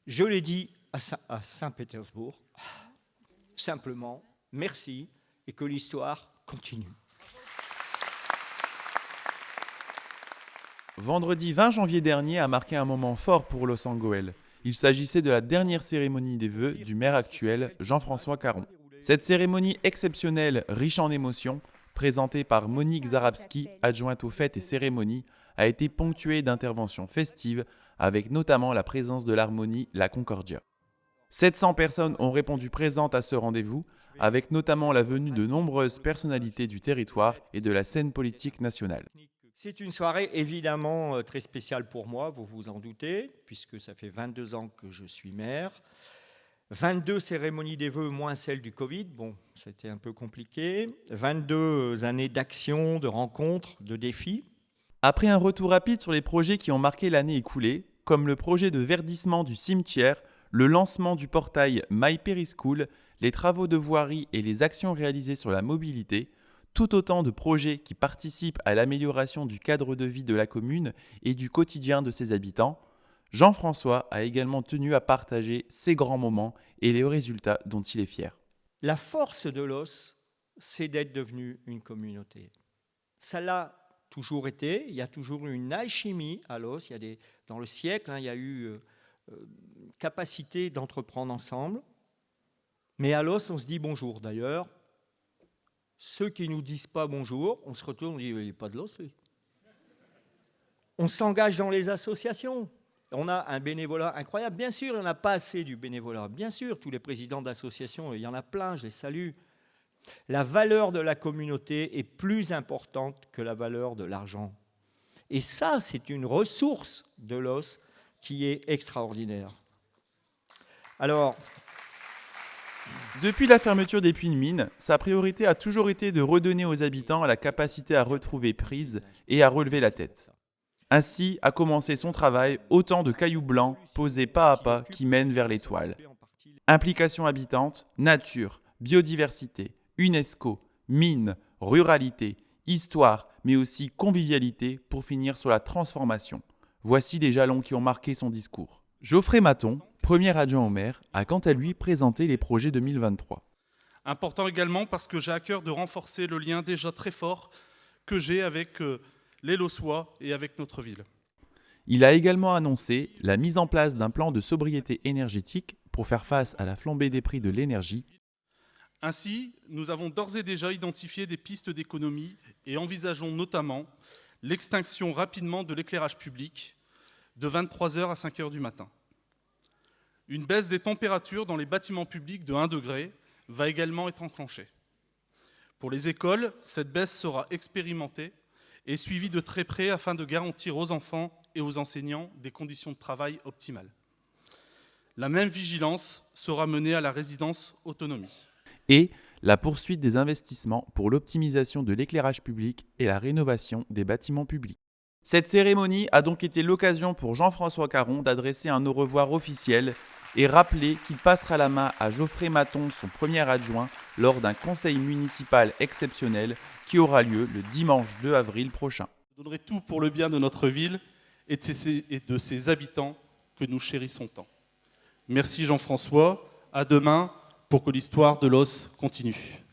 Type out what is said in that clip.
Je l'ai dit à Saint-Pétersbourg, simplement, merci, et que l'histoire continue. Vendredi 20 janvier dernier a marqué un moment fort pour Los Angoel. Il s'agissait de la dernière cérémonie des vœux du maire actuel, Jean-François Caron. Cette cérémonie exceptionnelle, riche en émotions, présentée par Monique Zarabski, adjointe aux fêtes et cérémonies, a été ponctuée d'interventions festives, avec notamment la présence de l'harmonie La Concordia. 700 personnes ont répondu présentes à ce rendez-vous, avec notamment la venue de nombreuses personnalités du territoire et de la scène politique nationale. C'est une soirée évidemment très spéciale pour moi, vous vous en doutez, puisque ça fait 22 ans que je suis maire. 22 cérémonies des vœux, moins celle du Covid. Bon, c'était un peu compliqué. 22 années d'action, de rencontres, de défis. Après un retour rapide sur les projets qui ont marqué l'année écoulée, comme le projet de verdissement du cimetière, le lancement du portail My Perischool, les travaux de voirie et les actions réalisées sur la mobilité, tout autant de projets qui participent à l'amélioration du cadre de vie de la commune et du quotidien de ses habitants, Jean-François a également tenu à partager ses grands moments et les résultats dont il est fier. La force de l'os, c'est d'être devenu une communauté. Ça l'a toujours été, il y a toujours eu une alchimie à l'os, dans le siècle, il y a eu capacité d'entreprendre ensemble, mais à l'os, on se dit bonjour. D'ailleurs, ceux qui ne nous disent pas bonjour, on se retourne, on dit, il n'est pas de l'os, lui. On s'engage dans les associations. On a un bénévolat incroyable. Bien sûr, il n'y en a pas assez du bénévolat. Bien sûr, tous les présidents d'associations, il y en a plein, je les salue. La valeur de la communauté est plus importante que la valeur de l'argent. Et ça, c'est une ressource de l'os qui est extraordinaire. Alors, depuis la fermeture des puits de mine, sa priorité a toujours été de redonner aux habitants la capacité à retrouver prise et à relever la tête. Ainsi a commencé son travail autant de cailloux blancs posés pas à pas qui mènent vers l'étoile. Implication habitante, nature, biodiversité, UNESCO, mines, ruralité, histoire, mais aussi convivialité pour finir sur la transformation. Voici les jalons qui ont marqué son discours. Geoffrey Maton, premier adjoint au maire, a quant à lui présenté les projets 2023. Important également parce que j'ai à cœur de renforcer le lien déjà très fort que j'ai avec les Lossois et avec notre ville. Il a également annoncé la mise en place d'un plan de sobriété énergétique pour faire face à la flambée des prix de l'énergie. Ainsi, nous avons d'ores et déjà identifié des pistes d'économie et envisageons notamment l'extinction rapidement de l'éclairage public de 23h à 5h du matin. Une baisse des températures dans les bâtiments publics de 1 degré va également être enclenchée. Pour les écoles, cette baisse sera expérimentée et suivie de très près afin de garantir aux enfants et aux enseignants des conditions de travail optimales. La même vigilance sera menée à la résidence autonomie. Et la poursuite des investissements pour l'optimisation de l'éclairage public et la rénovation des bâtiments publics. Cette cérémonie a donc été l'occasion pour Jean-François Caron d'adresser un au revoir officiel et rappeler qu'il passera la main à Geoffrey Maton, son premier adjoint, lors d'un conseil municipal exceptionnel qui aura lieu le dimanche 2 avril prochain. Je donnerai tout pour le bien de notre ville et de ses habitants que nous chérissons tant. Merci Jean-François, à demain pour que l'histoire de l'os continue.